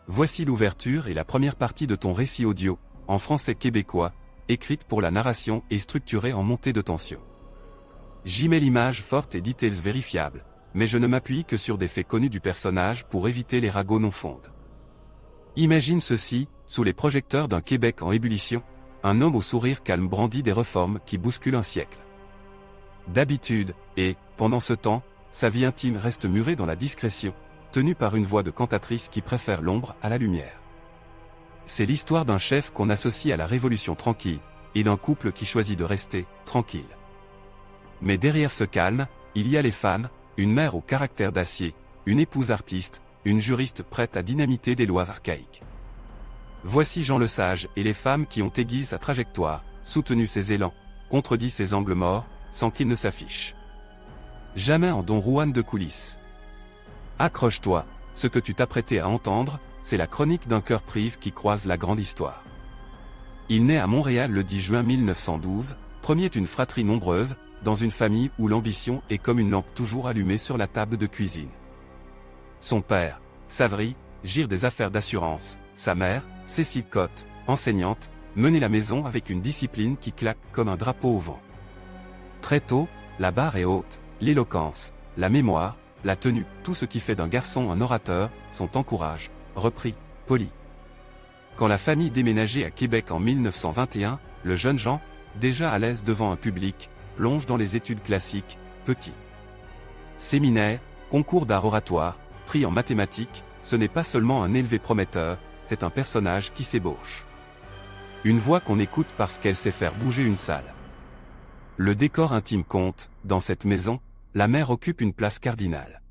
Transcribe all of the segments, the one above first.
Voici l'ouverture et la première partie de ton récit audio, en français québécois, écrite pour la narration et structurée en montée de tension. J'y mets l'image forte et details vérifiables, mais je ne m'appuie que sur des faits connus du personnage pour éviter les ragots non fondes. Imagine ceci, sous les projecteurs d'un Québec en ébullition, un homme au sourire calme brandit des réformes qui bousculent un siècle. D'habitude, et, pendant ce temps, sa vie intime reste murée dans la discrétion, tenue par une voix de cantatrice qui préfère l'ombre à la lumière. C'est l'histoire d'un chef qu'on associe à la révolution tranquille, et d'un couple qui choisit de rester tranquille. Mais derrière ce calme, il y a les femmes, une mère au caractère d'acier, une épouse artiste, une juriste prête à dynamiter des lois archaïques. Voici Jean Lesage et les femmes qui ont aiguisé sa trajectoire, soutenu ses élans, contredit ses angles morts, sans qu'il ne s'affiche. Jamais en Don Juan de coulisses. Accroche-toi, ce que tu t'apprêtais à entendre, c'est la chronique d'un cœur prive qui croise la grande histoire. Il naît à Montréal le 10 juin 1912, premier d'une fratrie nombreuse, dans une famille où l'ambition est comme une lampe toujours allumée sur la table de cuisine. Son père, Savary, gire des affaires d'assurance, sa mère, Cécile Cotte, enseignante, menait la maison avec une discipline qui claque comme un drapeau au vent. Très tôt, la barre est haute, l'éloquence, la mémoire, la tenue, tout ce qui fait d'un garçon un orateur, sont encouragés, repris, polis. Quand la famille déménageait à Québec en 1921, le jeune Jean, déjà à l'aise devant un public, plonge dans les études classiques, petit. Séminaire, concours d'art oratoire, prix en mathématiques, ce n'est pas seulement un élevé prometteur, c'est un personnage qui s'ébauche. Une voix qu'on écoute parce qu'elle sait faire bouger une salle. Le décor intime compte, dans cette maison, la mère occupe une place cardinale.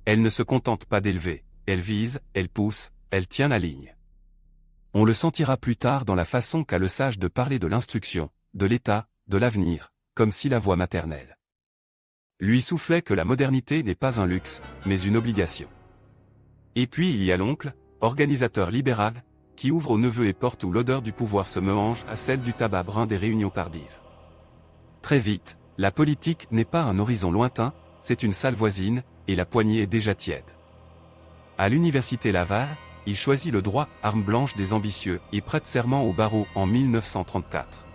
Elle ne se contente pas d'élever, elle vise, elle pousse, elle tient la ligne. On le sentira plus tard dans la façon qu'a Lesage de parler de l'instruction, de l'État, de l'avenir, comme si la voix maternelle lui soufflait que la modernité n'est pas un luxe, mais une obligation. Et puis il y a l'oncle, organisateur libéral, qui ouvre aux neveux et porte où l'odeur du pouvoir se mélange à celle du tabac brun des réunions tardives. Très vite, la politique n'est pas un horizon lointain, c'est une salle voisine, et la poignée est déjà tiède. À l'université Laval, il choisit le droit, arme blanche des ambitieux, et prête serment au barreau en 1934.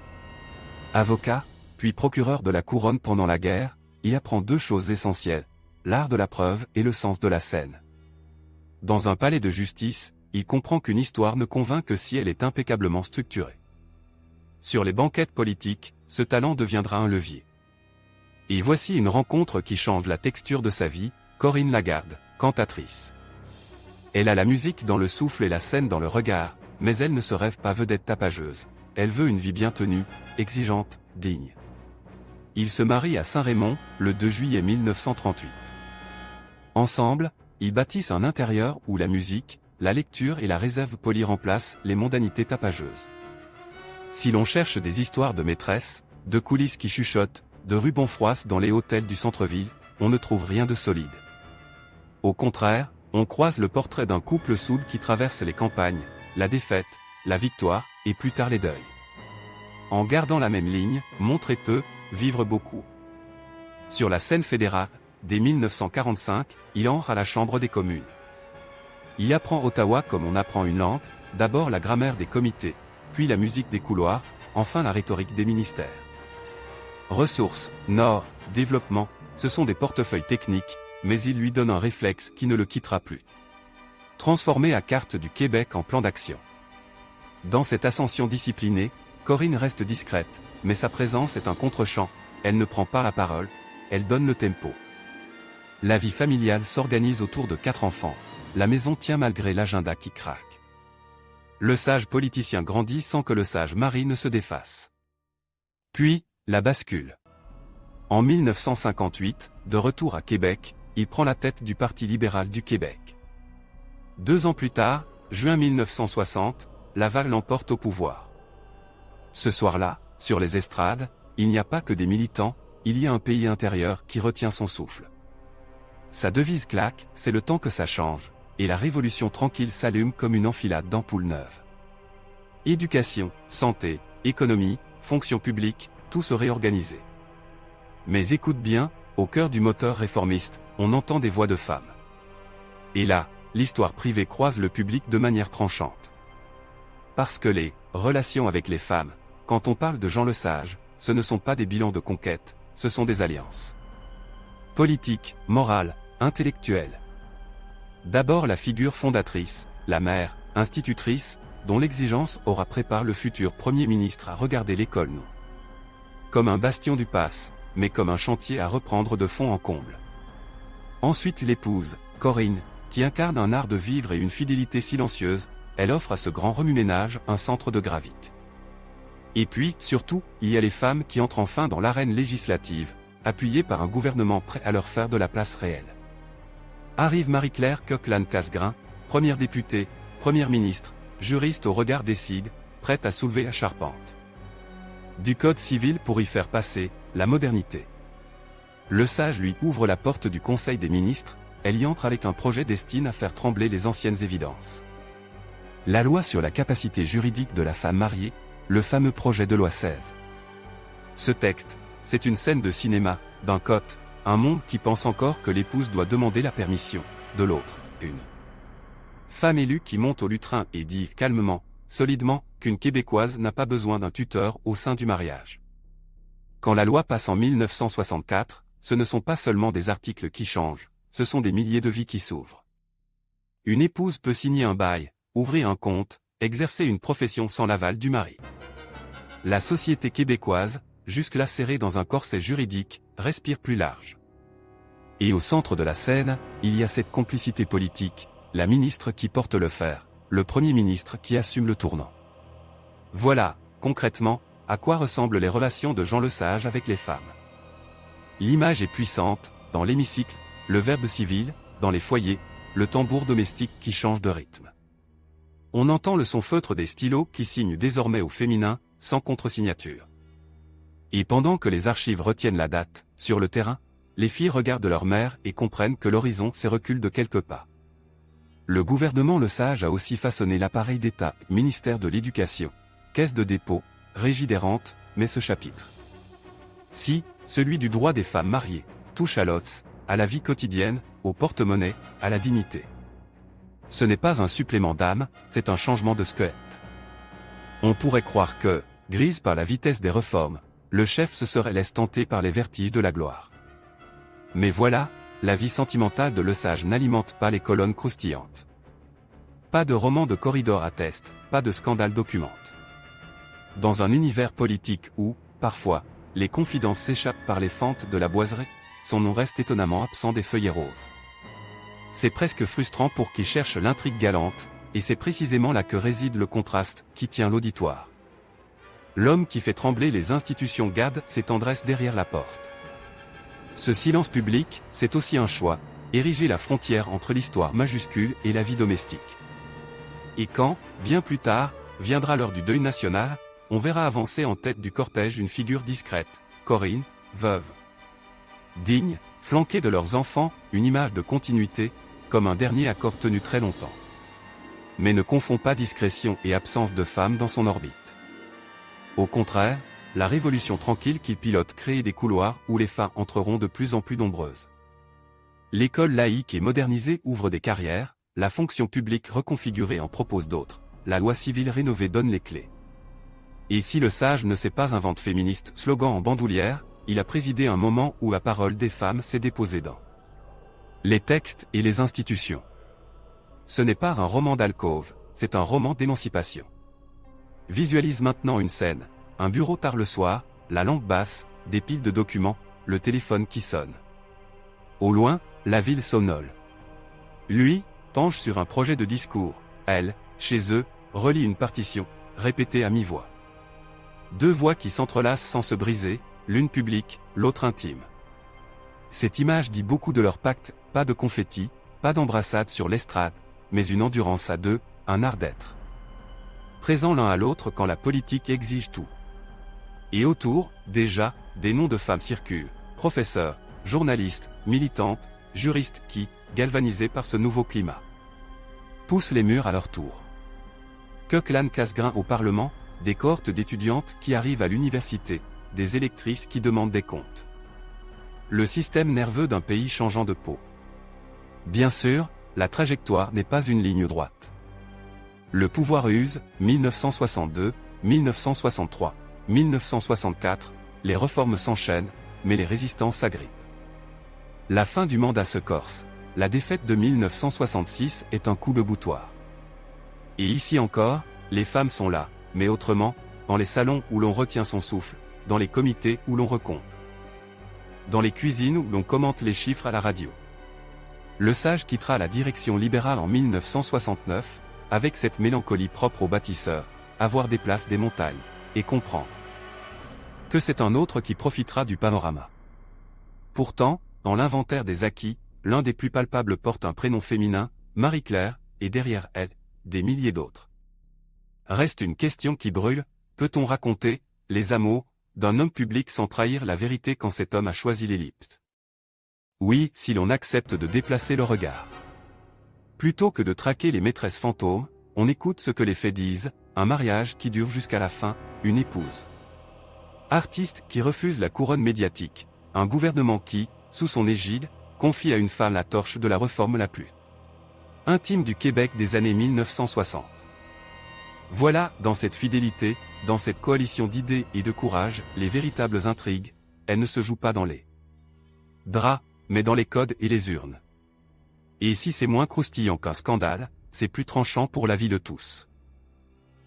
Avocat, puis procureur de la couronne pendant la guerre, il apprend deux choses essentielles, l'art de la preuve et le sens de la scène. Dans un palais de justice, il comprend qu'une histoire ne convainc que si elle est impeccablement structurée. Sur les banquettes politiques, ce talent deviendra un levier. Et voici une rencontre qui change la texture de sa vie, Corinne Lagarde, cantatrice. Elle a la musique dans le souffle et la scène dans le regard, mais elle ne se rêve pas vedette tapageuse. Elle veut une vie bien tenue, exigeante, digne. Ils se marient à Saint-Raymond, le 2 juillet 1938. Ensemble, ils bâtissent un intérieur où la musique, la lecture et la réserve polie remplacent les mondanités tapageuses. Si l'on cherche des histoires de maîtresses, de coulisses qui chuchotent, de rubans froisses dans les hôtels du centre-ville, on ne trouve rien de solide. Au contraire, on croise le portrait d'un couple soude qui traverse les campagnes, la défaite, la victoire, et plus tard les deuils. En gardant la même ligne, montrer peu, vivre beaucoup. Sur la scène fédérale, dès 1945, il entre à la Chambre des communes. Il apprend Ottawa comme on apprend une langue, d'abord la grammaire des comités, puis la musique des couloirs, enfin la rhétorique des ministères. Ressources, Nord, développement, ce sont des portefeuilles techniques, mais il lui donne un réflexe qui ne le quittera plus. Transformer à carte du Québec en plan d'action. Dans cette ascension disciplinée, Corinne reste discrète, mais sa présence est un contre-champ, elle ne prend pas la parole, elle donne le tempo. La vie familiale s'organise autour de 4 enfants, la maison tient malgré l'agenda qui craque. Le sage politicien grandit sans que le sage mari ne se défasse. Puis, la bascule. En 1958, de retour à Québec, il prend la tête du Parti libéral du Québec. 2 ans plus tard, juin 1960, Laval l'emporte au pouvoir. Ce soir-là, sur les estrades, il n'y a pas que des militants, il y a un pays intérieur qui retient son souffle. Sa devise claque, c'est le temps que ça change, et la révolution tranquille s'allume comme une enfilade d'ampoules neuves. Éducation, santé, économie, fonction publique, tout se réorganisait. Mais écoute bien, au cœur du moteur réformiste, on entend des voix de femmes. Et là, l'histoire privée croise le public de manière tranchante. Parce que les relations avec les femmes, quand on parle de Jean Lesage, ce ne sont pas des bilans de conquête, ce sont des alliances politiques, morales, intellectuelles. D'abord la figure fondatrice, la mère, institutrice, dont l'exigence aura préparé le futur Premier ministre à regarder l'école non comme un bastion du passe, mais comme un chantier à reprendre de fond en comble. Ensuite l'épouse, Corinne, qui incarne un art de vivre et une fidélité silencieuse, elle offre à ce grand remue-ménage un centre de gravité. Et puis, surtout, il y a les femmes qui entrent enfin dans l'arène législative, appuyées par un gouvernement prêt à leur faire de la place réelle. Arrive Marie-Claire Coquelin-Casgrain, première députée, première ministre, juriste au regard décide, prête à soulever la charpente du Code civil pour y faire passer la modernité. Lesage lui ouvre la porte du Conseil des ministres, elle y entre avec un projet destiné à faire trembler les anciennes évidences. La loi sur la capacité juridique de la femme mariée, le fameux projet de loi 16. Ce texte, c'est une scène de cinéma, d'un côté, un monde qui pense encore que l'épouse doit demander la permission, de l'autre, une femme élue qui monte au lutrin et dit calmement, solidement, qu'une Québécoise n'a pas besoin d'un tuteur au sein du mariage. Quand la loi passe en 1964, ce ne sont pas seulement des articles qui changent, ce sont des milliers de vies qui s'ouvrent. Une épouse peut signer un bail, ouvrir un compte, exercer une profession sans l'aval du mari. La société québécoise, jusque-là serrée dans un corset juridique, respire plus large. Et au centre de la scène, il y a cette complicité politique, la ministre qui porte le fer, le Premier ministre qui assume le tournant. Voilà, concrètement, à quoi ressemblent les relations de Jean Lesage avec les femmes. L'image est puissante, dans l'hémicycle, le verbe civil, dans les foyers, le tambour domestique qui change de rythme. On entend le son feutre des stylos qui signent désormais au féminin, sans contre-signature. Et pendant que les archives retiennent la date, sur le terrain, les filles regardent leur mère et comprennent que l'horizon s'est reculé de quelques pas. Le gouvernement Lesage a aussi façonné l'appareil d'État, ministère de l'Éducation, Caisse de dépôt, Régie des rentes, mais ce chapitre. Si, celui du droit des femmes mariées, touche à l'os, à la vie quotidienne, au porte-monnaie, à la dignité. Ce n'est pas un supplément d'âme, c'est un changement de squelette. On pourrait croire que, grise par la vitesse des réformes, le chef se serait laissé tenter par les vertiges de la gloire. Mais voilà, la vie sentimentale de Lesage n'alimente pas les colonnes croustillantes. Pas de roman de corridor atteste, pas de scandale documente. Dans un univers politique où, parfois, les confidences s'échappent par les fentes de la boiserie, son nom reste étonnamment absent des feuillets roses. C'est presque frustrant pour qui cherche l'intrigue galante, et c'est précisément là que réside le contraste qui tient l'auditoire. L'homme qui fait trembler les institutions garde ses tendresses derrière la porte. Ce silence public, c'est aussi un choix, ériger la frontière entre l'histoire majuscule et la vie domestique. Et quand, bien plus tard, viendra l'heure du deuil national, on verra avancer en tête du cortège une figure discrète, Corinne, veuve. Digne, flanquée de leurs enfants, une image de continuité, comme un dernier accord tenu très longtemps. Mais ne confond pas discrétion et absence de femme dans son orbite. Au contraire, la révolution tranquille qu'il pilote crée des couloirs où les femmes entreront de plus en plus nombreuses. L'école laïque et modernisée ouvre des carrières, la fonction publique reconfigurée en propose d'autres, la loi civile rénovée donne les clés. Et si Lesage ne s'est pas un vente féministe slogan en bandoulière, il a présidé un moment où la parole des femmes s'est déposée dans les textes et les institutions. Ce n'est pas un roman d'alcôve, c'est un roman d'émancipation. Visualise maintenant une scène, un bureau tard le soir, la lampe basse, des piles de documents, le téléphone qui sonne. Au loin, la ville somnole. Lui, penche sur un projet de discours, elle, chez eux, relit une partition, répétée à mi-voix. Deux voix qui s'entrelacent sans se briser, l'une publique, l'autre intime. Cette image dit beaucoup de leur pacte, pas de confettis, pas d'embrassade sur l'estrade, mais une endurance à deux, un art d'être. Présents l'un à l'autre quand la politique exige tout. Et autour, déjà, des noms de femmes circulent, professeurs, journalistes, militantes, juristes qui, galvanisés par ce nouveau climat, poussent les murs à leur tour. Coquelin-Casgrain au Parlement, des cohortes d'étudiantes qui arrivent à l'université, des électrices qui demandent des comptes. Le système nerveux d'un pays changeant de peau. Bien sûr, la trajectoire n'est pas une ligne droite. Le pouvoir use, 1962, 1963, 1964, les réformes s'enchaînent, mais les résistants s'agrippent. La fin du mandat se corse, la défaite de 1966 est un coup de boutoir. Et ici encore, les femmes sont là, mais autrement, dans les salons où l'on retient son souffle, dans les comités où l'on recompte, dans les cuisines où l'on commente les chiffres à la radio. Le sage quittera la direction libérale en 1969, avec cette mélancolie propre aux bâtisseurs, avoir des places des montagnes, et comprendre que c'est un autre qui profitera du panorama. Pourtant, dans l'inventaire des acquis, l'un des plus palpables porte un prénom féminin, Marie-Claire, et derrière elle, des milliers d'autres. Reste une question qui brûle, peut-on raconter les amours d'un homme public sans trahir la vérité quand cet homme a choisi l'ellipse? Oui, si l'on accepte de déplacer le regard. Plutôt que de traquer les maîtresses fantômes, on écoute ce que les faits disent, un mariage qui dure jusqu'à la fin, une épouse artiste qui refuse la couronne médiatique, un gouvernement qui, sous son égide, confie à une femme la torche de la réforme la plus intime du Québec des années 1960. Voilà, dans cette fidélité, dans cette coalition d'idées et de courage, les véritables intrigues, elles ne se jouent pas dans les draps, mais dans les codes et les urnes. Et si c'est moins croustillant qu'un scandale, c'est plus tranchant pour la vie de tous.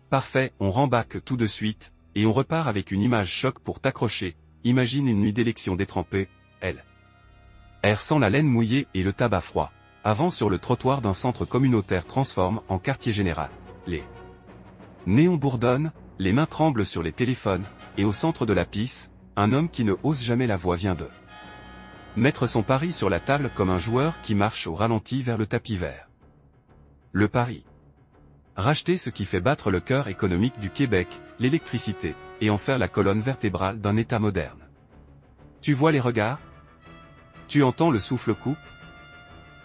Parfait, on rembarque tout de suite, et on repart avec une image choc pour t'accrocher. Imagine une nuit d'élection détrempée, elle. Air sent la laine mouillée et le tabac froid. Avant sur le trottoir d'un centre communautaire transforme en quartier général. Les néons bourdonnent, les mains tremblent sur les téléphones, et au centre de la piste, un homme qui ne hausse jamais la voix vient de mettre son pari sur la table comme un joueur qui marche au ralenti vers le tapis vert. Le pari. Racheter ce qui fait battre le cœur économique du Québec, l'électricité, et en faire la colonne vertébrale d'un État moderne. Tu vois les regards? Tu entends le souffle coupe?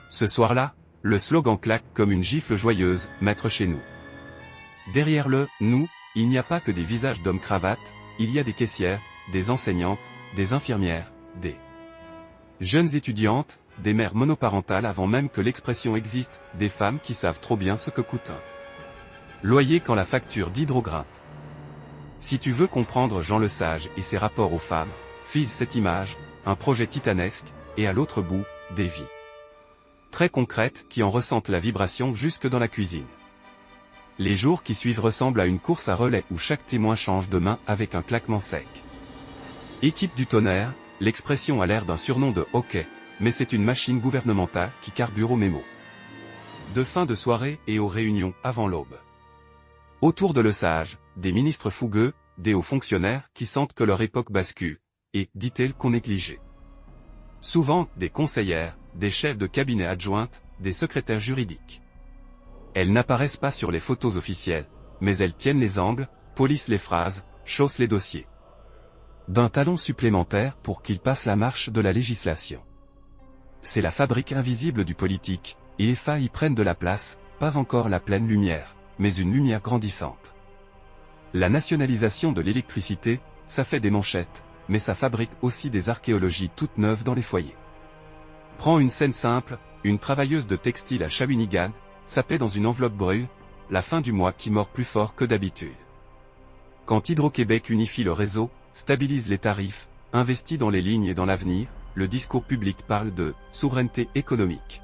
Ce soir-là, le slogan claque comme une gifle joyeuse, maître chez nous. Derrière le « nous », il n'y a pas que des visages d'hommes cravates, il y a des caissières, des enseignantes, des infirmières, des jeunes étudiantes, des mères monoparentales avant même que l'expression existe, des femmes qui savent trop bien ce que coûte un loyer quand la facture d'hydro grimpe. Si tu veux comprendre Jean Lesage et ses rapports aux femmes, file cette image, un projet titanesque, et à l'autre bout, des vies très concrètes qui en ressentent la vibration jusque dans la cuisine. Les jours qui suivent ressemblent à une course à relais où chaque témoin change de main avec un claquement sec. Équipe du tonnerre, l'expression a l'air d'un surnom de hockey, mais c'est une machine gouvernementale qui carbure aux mémos de fin de soirée et aux réunions avant l'aube. Autour de Lesage, des ministres fougueux, des hauts fonctionnaires qui sentent que leur époque bascule, et, dit-elle, qu'on négligeait. Souvent, des conseillères, des chefs de cabinet adjointes, des secrétaires juridiques. Elles n'apparaissent pas sur les photos officielles, mais elles tiennent les angles, polissent les phrases, chaussent les dossiers. D'un talon supplémentaire pour qu'ils passent la marche de la législation. C'est la fabrique invisible du politique, et les failles y prennent de la place, pas encore la pleine lumière, mais une lumière grandissante. La nationalisation de l'électricité, ça fait des manchettes, mais ça fabrique aussi des archéologies toutes neuves dans les foyers. Prends une scène simple, une travailleuse de textile à Shawinigan, sapée dans une enveloppe brune, la fin du mois qui mord plus fort que d'habitude. Quand Hydro-Québec unifie le réseau, stabilise les tarifs, investit dans les lignes et dans l'avenir, le discours public parle de souveraineté économique.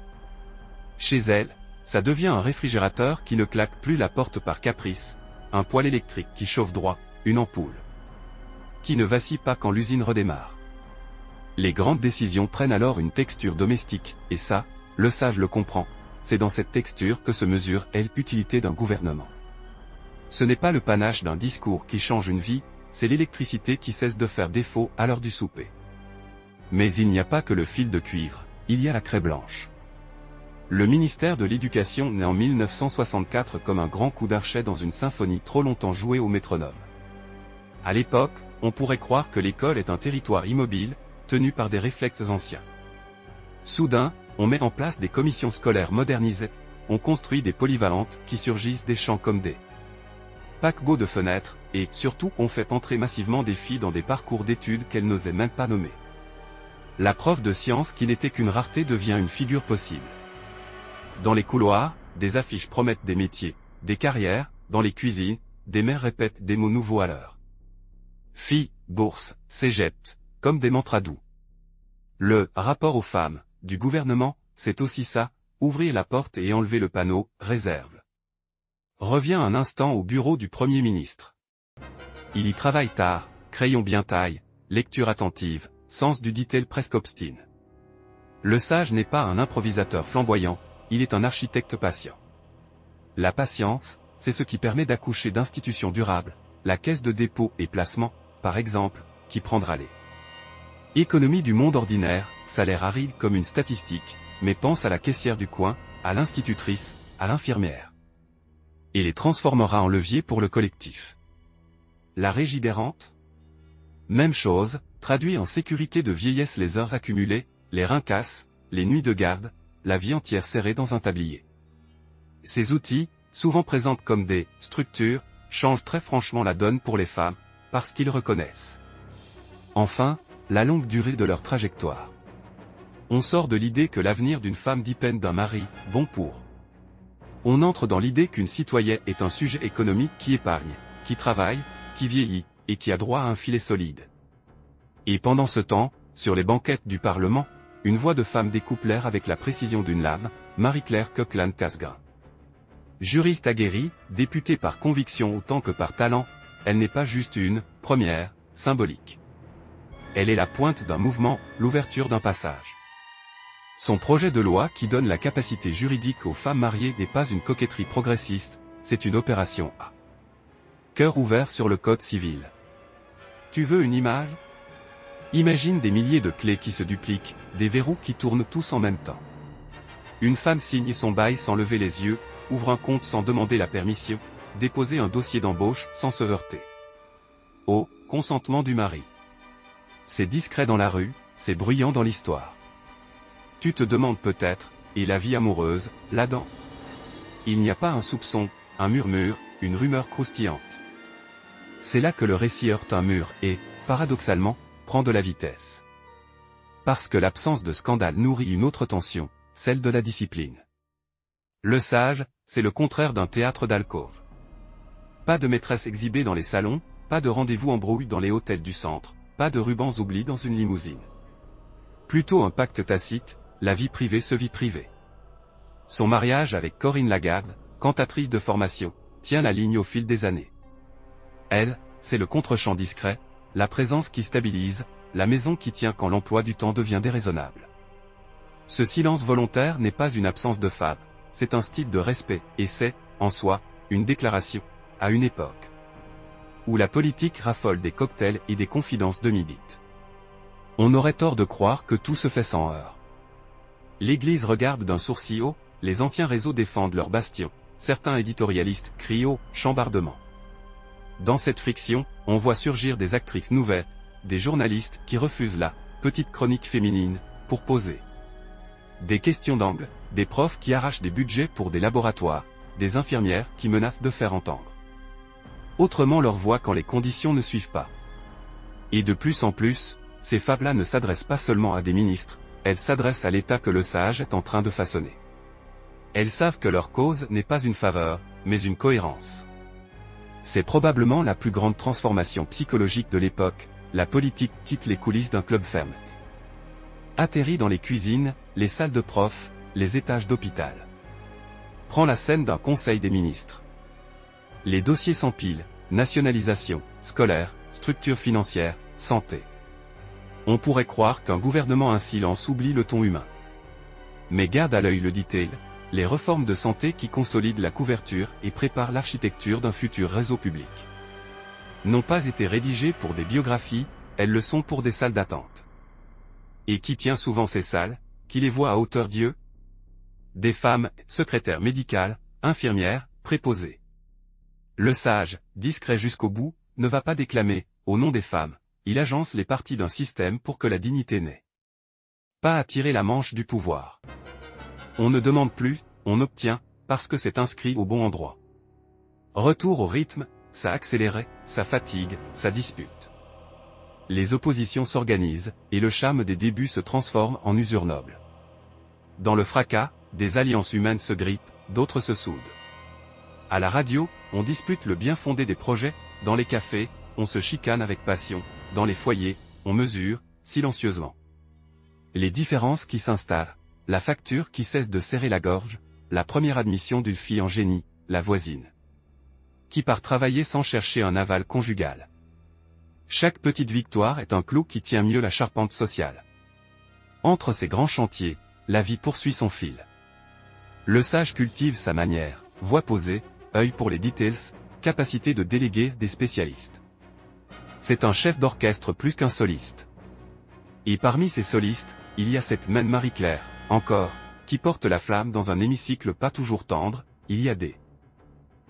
Chez elle, ça devient un réfrigérateur qui ne claque plus la porte par caprice, un poêle électrique qui chauffe droit, une ampoule qui ne vacille pas quand l'usine redémarre. Les grandes décisions prennent alors une texture domestique, et ça, Lesage le comprend, c'est dans cette texture que se mesure l'utilité d'un gouvernement. Ce n'est pas le panache d'un discours qui change une vie, c'est l'électricité qui cesse de faire défaut à l'heure du souper. Mais il n'y a pas que le fil de cuivre, il y a la craie blanche. Le ministère de l'Éducation naît en 1964 comme un grand coup d'archet dans une symphonie trop longtemps jouée au métronome. À l'époque, on pourrait croire que l'école est un territoire immobile, tenu par des réflexes anciens. Soudain, on met en place des commissions scolaires modernisées, on construit des polyvalentes qui surgissent des champs comme des paquebots de fenêtres, et, surtout, on fait entrer massivement des filles dans des parcours d'études qu'elles n'osaient même pas nommer. La prof de sciences qui n'était qu'une rareté devient une figure possible. Dans les couloirs, des affiches promettent des métiers, des carrières, dans les cuisines, des mères répètent des mots nouveaux à l'heure. Filles, bourse, cégep, comme des mantras doux. Le « rapport aux femmes » du gouvernement, c'est aussi ça, ouvrir la porte et enlever le panneau « réserve ». Reviens un instant au bureau du Premier ministre. Il y travaille tard, crayon bien taille, lecture attentive, sens du detail presque obstine. Le sage n'est pas un improvisateur flamboyant, il est un architecte patient. La patience, c'est ce qui permet d'accoucher d'institutions durables, la caisse de dépôt et placement, par exemple, qui prendra les économies du monde ordinaire, salaire aride comme une statistique, mais pense à la caissière du coin, à l'institutrice, à l'infirmière. Et les transformera en levier pour le collectif. La régie des rentes ? Même chose, traduit en sécurité de vieillesse les heures accumulées, les reins cassés, les nuits de garde, la vie entière serrée dans un tablier. Ces outils, souvent présentés comme des « structures », changent très franchement la donne pour les femmes, parce qu'ils reconnaissent. Enfin, la longue durée de leur trajectoire. On sort de l'idée que l'avenir d'une femme dépend d'un mari, bon pour. On entre dans l'idée qu'une citoyenne est un sujet économique qui épargne, qui travaille, qui vieillit, et qui a droit à un filet solide. Et pendant ce temps, sur les banquettes du Parlement, une voix de femme découpe l'air avec la précision d'une lame, Marie-Claire Coquelin-Casgrain. Juriste aguerrie, députée par conviction autant que par talent, elle n'est pas juste une « première », symbolique. Elle est la pointe d'un mouvement, l'ouverture d'un passage. Son projet de loi qui donne la capacité juridique aux femmes mariées n'est pas une coquetterie progressiste, c'est une opération à cœur ouvert sur le code civil. Tu veux une image ? Imagine des milliers de clés qui se dupliquent, des verrous qui tournent tous en même temps. Une femme signe son bail sans lever les yeux, ouvre un compte sans demander la permission, déposer un dossier d'embauche sans se heurter au consentement du mari. C'est discret dans la rue, c'est bruyant dans l'histoire. Tu te demandes peut-être, et la vie amoureuse, là-dedans ? Il n'y a pas un soupçon, un murmure, une rumeur croustillante. C'est là que le récit heurte un mur et, paradoxalement, prend de la vitesse. Parce que l'absence de scandale nourrit une autre tension, celle de la discipline. Le sage, c'est le contraire d'un théâtre d'alcôve. Pas de maîtresse exhibée dans les salons, pas de rendez-vous en brouille dans les hôtels du centre, pas de rubans oubliés dans une limousine. Plutôt un pacte tacite, la vie privée se vit privée. Son mariage avec Corinne Lagarde, cantatrice de formation, tient la ligne au fil des années. Elle, c'est le contre-champ discret, la présence qui stabilise, la maison qui tient quand l'emploi du temps devient déraisonnable. Ce silence volontaire n'est pas une absence de femme, c'est un style de respect, et c'est, en soi, une déclaration, à une époque où la politique raffole des cocktails et des confidences demi-dites. On aurait tort de croire que tout se fait sans heurts. L'Église regarde d'un sourcil haut, les anciens réseaux défendent leur bastion, certains éditorialistes crient au chambardement. Dans cette friction, on voit surgir des actrices nouvelles, des journalistes qui refusent la petite chronique féminine, pour poser des questions d'angle, des profs qui arrachent des budgets pour des laboratoires, des infirmières qui menacent de faire entendre autrement leur voix quand les conditions ne suivent pas. Et de plus en plus, ces femmes-là ne s'adressent pas seulement à des ministres, elles s'adressent à l'État que le sage est en train de façonner. Elles savent que leur cause n'est pas une faveur, mais une cohérence. C'est probablement la plus grande transformation psychologique de l'époque, la politique quitte les coulisses d'un club ferme. Atterrit dans les cuisines, les salles de profs, les étages d'hôpital. Prend la scène d'un conseil des ministres. Les dossiers s'empilent, nationalisation, scolaire, structure financière, santé. On pourrait croire qu'un gouvernement en silence oublie le ton humain. Mais garde à l'œil le detail, les réformes de santé qui consolident la couverture et préparent l'architecture d'un futur réseau public. N'ont pas été rédigées pour des biographies, elles le sont pour des salles d'attente. Et qui tient souvent ces salles, qui les voit à hauteur d'yeux ? Des femmes, secrétaires médicales, infirmières, préposées. Le sage, discret jusqu'au bout, ne va pas déclamer, au nom des femmes, il agence les parties d'un système pour que la dignité naisse. Pas à tirer la manche du pouvoir. On ne demande plus, on obtient, parce que c'est inscrit au bon endroit. Retour au rythme, ça accélérait, ça fatigue, ça dispute. Les oppositions s'organisent, et le charme des débuts se transforme en usure noble. Dans le fracas, des alliances humaines se grippent, d'autres se soudent. À la radio, on dispute le bien fondé des projets, dans les cafés, on se chicane avec passion, dans les foyers, on mesure, silencieusement. Les différences qui s'installent, la facture qui cesse de serrer la gorge, la première admission d'une fille en génie, la voisine, qui part travailler sans chercher un aval conjugal. Chaque petite victoire est un clou qui tient mieux la charpente sociale. Entre ces grands chantiers, la vie poursuit son fil. Le sage cultive sa manière, voix posée, œil pour les details, capacité de déléguer des spécialistes. C'est un chef d'orchestre plus qu'un soliste. Et parmi ces solistes, il y a cette même Marie-Claire, encore, qui porte la flamme dans un hémicycle pas toujours tendre, il y a des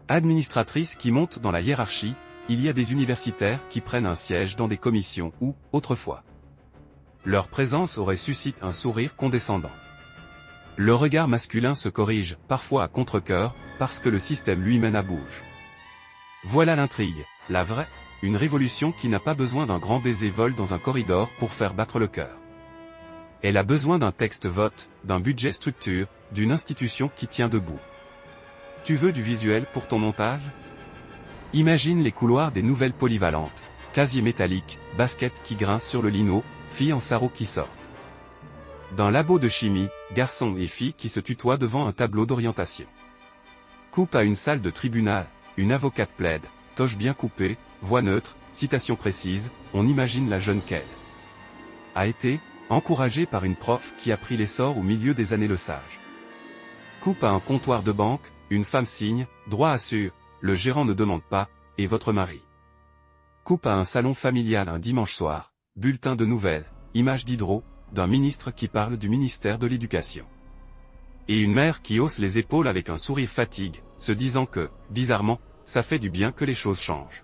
administratrices qui montent dans la hiérarchie, il y a des universitaires qui prennent un siège dans des commissions où, autrefois, leur présence aurait suscité un sourire condescendant. Le regard masculin se corrige, parfois à contre-cœur, parce que le système lui-même bouge. Voilà l'intrigue, la vraie, une révolution qui n'a pas besoin d'un grand baiser vol dans un corridor pour faire battre le cœur. Elle a besoin d'un texte vote, d'un budget structure, d'une institution qui tient debout. Tu veux du visuel pour ton montage? Imagine les couloirs des nouvelles polyvalentes, casiers métalliques, baskets qui grincent sur le lino, filles en sarrau qui sortent d'un labo de chimie, garçons et filles qui se tutoient devant un tableau d'orientation. Coupe à une salle de tribunal, une avocate plaide, toche bien coupée, voix neutre, citation précise, on imagine la jeune qu'elle a été, encouragée par une prof qui a pris l'essor au milieu des années le sage. Coupe à un comptoir de banque, une femme signe, droit assure, le gérant ne demande pas, et votre mari. Coupe à un salon familial un dimanche soir, bulletin de nouvelles, image d'hydro, d'un ministre qui parle du ministère de l'Éducation. Et une mère qui hausse les épaules avec un sourire fatigue, se disant que, bizarrement, ça fait du bien que les choses changent.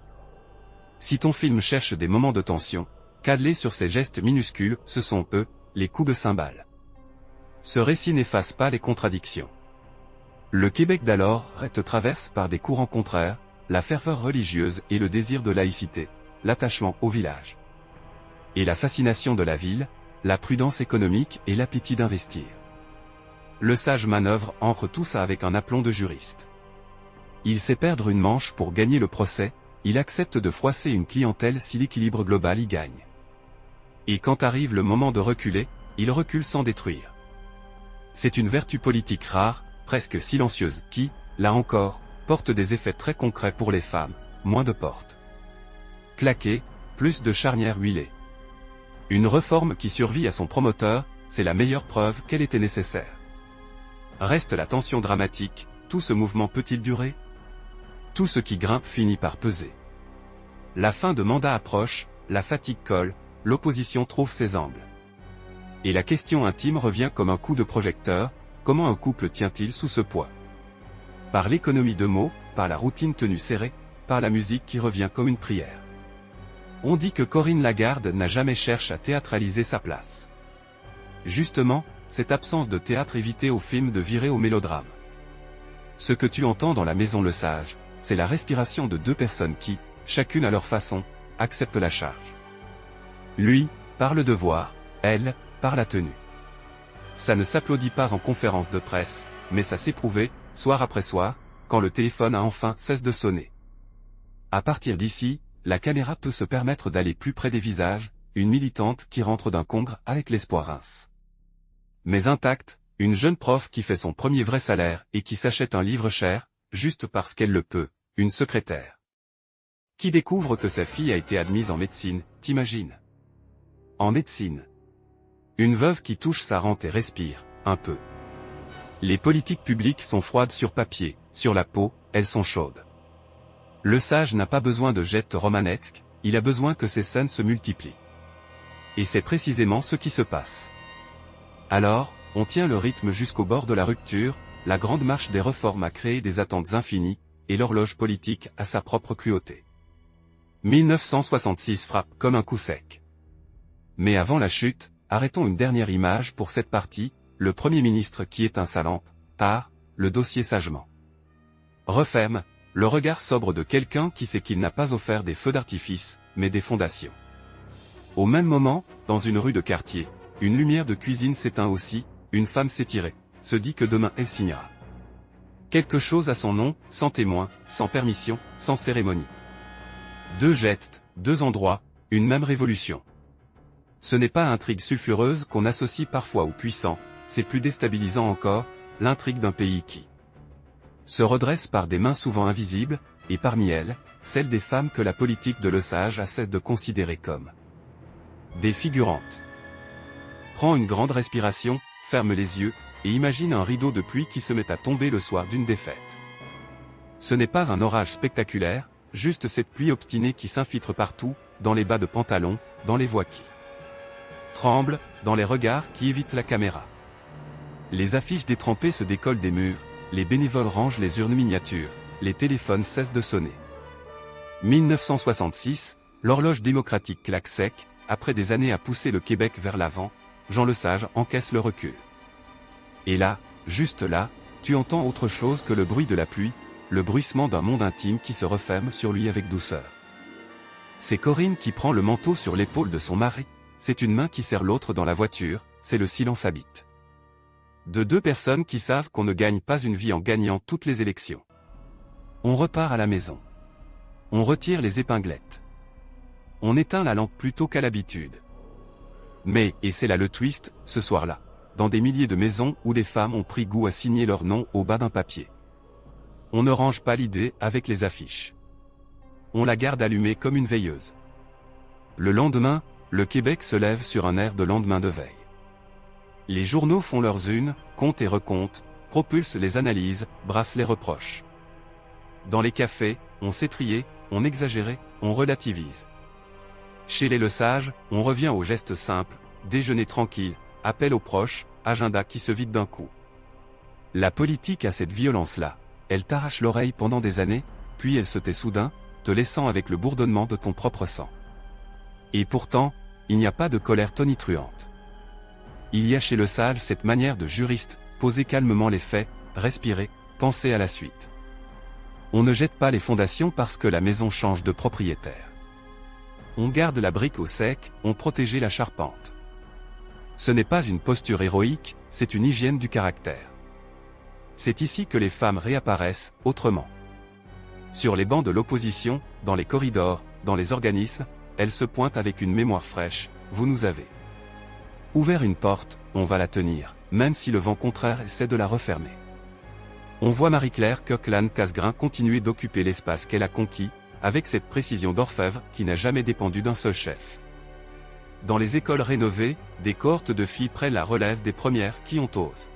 Si ton film cherche des moments de tension, câblés sur ces gestes minuscules, ce sont eux, les coups de cymbales. Ce récit n'efface pas les contradictions. Le Québec d'alors te traverse par des courants contraires, la ferveur religieuse et le désir de laïcité, l'attachement au village. Et la fascination de la ville, la prudence économique et l'appétit d'investir. Le sage manœuvre entre tout ça avec un aplomb de juriste. Il sait perdre une manche pour gagner le procès, il accepte de froisser une clientèle si l'équilibre global y gagne. Et quand arrive le moment de reculer, il recule sans détruire. C'est une vertu politique rare, presque silencieuse, qui, là encore, porte des effets très concrets pour les femmes, moins de portes claquées, plus de charnières huilées. Une réforme qui survit à son promoteur, c'est la meilleure preuve qu'elle était nécessaire. Reste la tension dramatique, tout ce mouvement peut-il durer? Tout ce qui grimpe finit par peser. La fin de mandat approche, la fatigue colle, l'opposition trouve ses angles. Et la question intime revient comme un coup de projecteur, comment un couple tient-il sous ce poids? Par l'économie de mots, par la routine tenue serrée, par la musique qui revient comme une prière. On dit que Corinne Lagarde n'a jamais cherché à théâtraliser sa place. Justement, cette absence de théâtre évitait au film de virer au mélodrame. Ce que tu entends dans La Maison Le Sage, c'est la respiration de deux personnes qui, chacune à leur façon, acceptent la charge. Lui, par le devoir, elle, par la tenue. Ça ne s'applaudit pas en conférence de presse, mais ça s'est prouvé, soir après soir, quand le téléphone a enfin cessé de sonner. À partir d'ici, la caméra peut se permettre d'aller plus près des visages, une militante qui rentre d'un congre avec l'espoir rince. Mais intacte, une jeune prof qui fait son premier vrai salaire et qui s'achète un livre cher, juste parce qu'elle le peut, une secrétaire qui découvre que sa fille a été admise en médecine, t'imagines? En médecine. Une veuve qui touche sa rente et respire, un peu. Les politiques publiques sont froides sur papier, sur la peau, elles sont chaudes. Le sage n'a pas besoin de gestes romanesques, il a besoin que ces scènes se multiplient. Et c'est précisément ce qui se passe. Alors, on tient le rythme jusqu'au bord de la rupture, la grande marche des réformes a créé des attentes infinies, et l'horloge politique a sa propre cruauté. 1966 frappe comme un coup sec. Mais avant la chute, arrêtons une dernière image pour cette partie, le Premier ministre qui éteint sa lampe, tard, le dossier sagement referme, le regard sobre de quelqu'un qui sait qu'il n'a pas offert des feux d'artifice, mais des fondations. Au même moment, dans une rue de quartier, une lumière de cuisine s'éteint aussi, une femme s'est tirée, se dit que demain elle signera quelque chose à son nom, sans témoin, sans permission, sans cérémonie. 2 gestes, 2 endroits, une même révolution. Ce n'est pas intrigue sulfureuse qu'on associe parfois aux puissants, c'est plus déstabilisant encore, l'intrigue d'un pays qui se redresse par des mains souvent invisibles, et parmi elles, celle des femmes que la politique de Lesage essaie de considérer comme des figurantes. Prends une grande respiration, ferme les yeux, et imagine un rideau de pluie qui se met à tomber le soir d'une défaite. Ce n'est pas un orage spectaculaire, juste cette pluie obstinée qui s'infiltre partout, dans les bas de pantalon, dans les voix qui tremblent, dans les regards qui évitent la caméra. Les affiches détrempées se décollent des murs, les bénévoles rangent les urnes miniatures, les téléphones cessent de sonner. 1966, l'horloge démocratique claque sec, après des années à pousser le Québec vers l'avant, Jean Lesage encaisse le recul. Et là, juste là, tu entends autre chose que le bruit de la pluie, le bruissement d'un monde intime qui se referme sur lui avec douceur. C'est Corinne qui prend le manteau sur l'épaule de son mari, c'est une main qui serre l'autre dans la voiture, c'est le silence habite. De 2 personnes qui savent qu'on ne gagne pas une vie en gagnant toutes les élections. On repart à la maison. On retire les épinglettes. On éteint la lampe plus tôt qu'à l'habitude. Mais, et c'est là le twist, ce soir-là, dans des milliers de maisons où des femmes ont pris goût à signer leur nom au bas d'un papier. On ne range pas l'idée avec les affiches. On la garde allumée comme une veilleuse. Le lendemain, le Québec se lève sur un air de lendemain de veille. Les journaux font leurs unes, comptent et recomptent, propulsent les analyses, brassent les reproches. Dans les cafés, on s'étriait, on exagérait, on relativise. Chez les Lesage, on revient aux gestes simples, déjeuner tranquille, appel aux proches, agenda qui se vide d'un coup. La politique a cette violence-là, elle t'arrache l'oreille pendant des années, puis elle se tait soudain, te laissant avec le bourdonnement de ton propre sang. Et pourtant, il n'y a pas de colère tonitruante. Il y a chez Lesage cette manière de juriste, poser calmement les faits, respirer, penser à la suite. On ne jette pas les fondations parce que la maison change de propriétaire. On garde la brique au sec, on protège la charpente. Ce n'est pas une posture héroïque, c'est une hygiène du caractère. C'est ici que les femmes réapparaissent, autrement. Sur les bancs de l'opposition, dans les corridors, dans les organismes, elles se pointent avec une mémoire fraîche, vous nous avez ouvert une porte, on va la tenir, même si le vent contraire essaie de la refermer. On voit Marie-Claire Coquelin-Casgrain continuer d'occuper l'espace qu'elle a conquis, avec cette précision d'orfèvre qui n'a jamais dépendu d'un seul chef. Dans les écoles rénovées, des cohortes de filles prennent la relève des premières qui ont osé.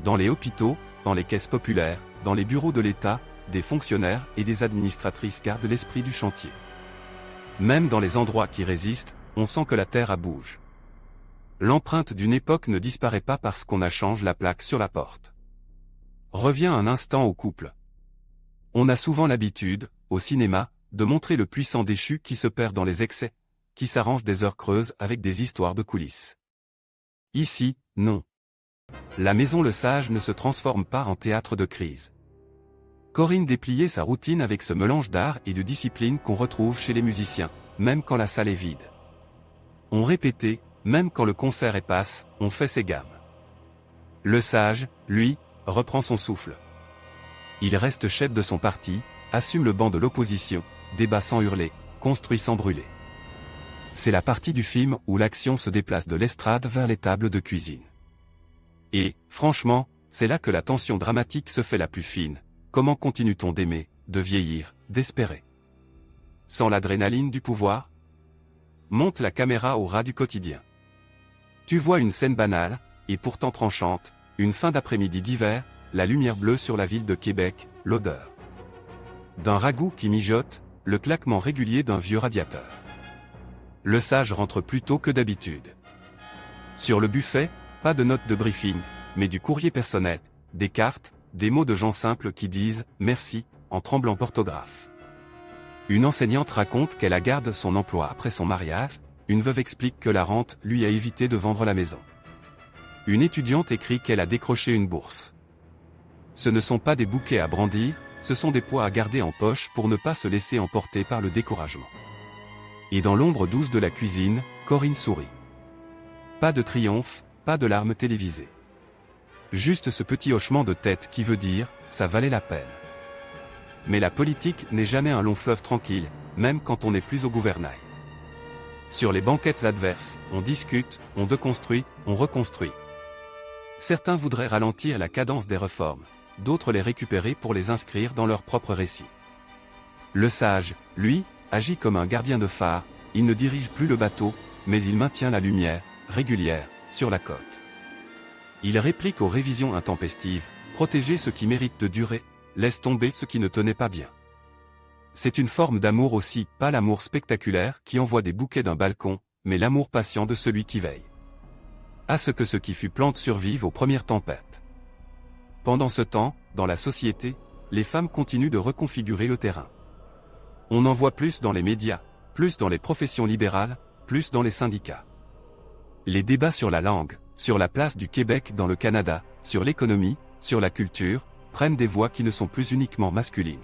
Dans les hôpitaux, dans les caisses populaires, dans les bureaux de l'État, des fonctionnaires et des administratrices gardent l'esprit du chantier. Même dans les endroits qui résistent, on sent que la terre bouge. L'empreinte d'une époque ne disparaît pas parce qu'on a changé la plaque sur la porte. Reviens un instant au couple. On a souvent l'habitude, au cinéma, de montrer le puissant déchu qui se perd dans les excès, qui s'arrange des heures creuses avec des histoires de coulisses. Ici, non. La maison Lesage ne se transforme pas en théâtre de crise. Corinne dépliait sa routine avec ce mélange d'art et de discipline qu'on retrouve chez les musiciens, même quand la salle est vide. On répétait, même quand le concert est passe, on fait ses gammes. Lesage, lui, reprend son souffle. Il reste chef de son parti, assume le banc de l'opposition, débat sans hurler, construit sans brûler. C'est la partie du film où l'action se déplace de l'estrade vers les tables de cuisine. Et, franchement, c'est là que la tension dramatique se fait la plus fine. Comment continue-t-on d'aimer, de vieillir, d'espérer? Sans l'adrénaline du pouvoir? Monte la caméra au ras du quotidien. Tu vois une scène banale, et pourtant tranchante, une fin d'après-midi d'hiver, la lumière bleue sur la ville de Québec, l'odeur d'un ragoût qui mijote, le claquement régulier d'un vieux radiateur. Lesage rentre plus tôt que d'habitude. Sur le buffet, pas de notes de briefing, mais du courrier personnel, des cartes, des mots de gens simples qui disent « merci » en tremblant d'orthographe. Une enseignante raconte qu'elle a gardé son emploi après son mariage, une veuve explique que la rente lui a évité de vendre la maison. Une étudiante écrit qu'elle a décroché une bourse. Ce ne sont pas des bouquets à brandir, ce sont des poids à garder en poche pour ne pas se laisser emporter par le découragement. Et dans l'ombre douce de la cuisine, Corinne sourit. Pas de triomphe, pas de larmes télévisées. Juste ce petit hochement de tête qui veut dire « ça valait la peine ». Mais la politique n'est jamais un long fleuve tranquille, même quand on n'est plus au gouvernail. Sur les banquettes adverses, on discute, on déconstruit, on reconstruit. Certains voudraient ralentir la cadence des réformes, d'autres les récupérer pour les inscrire dans leur propre récit. Le sage, lui, agit comme un gardien de phare, il ne dirige plus le bateau, mais il maintient la lumière, régulière, sur la côte. Il réplique aux révisions intempestives, protéger ce qui mérite de durer, laisse tomber ce qui ne tenait pas bien. C'est une forme d'amour aussi, pas l'amour spectaculaire qui envoie des bouquets d'un balcon, mais l'amour patient de celui qui veille. À ce que ce qui fut plante survive aux premières tempêtes. Pendant ce temps, dans la société, les femmes continuent de reconfigurer le terrain. On en voit plus dans les médias, plus dans les professions libérales, plus dans les syndicats. Les débats sur la langue, sur la place du Québec dans le Canada, sur l'économie, sur la culture, prennent des voix qui ne sont plus uniquement masculines.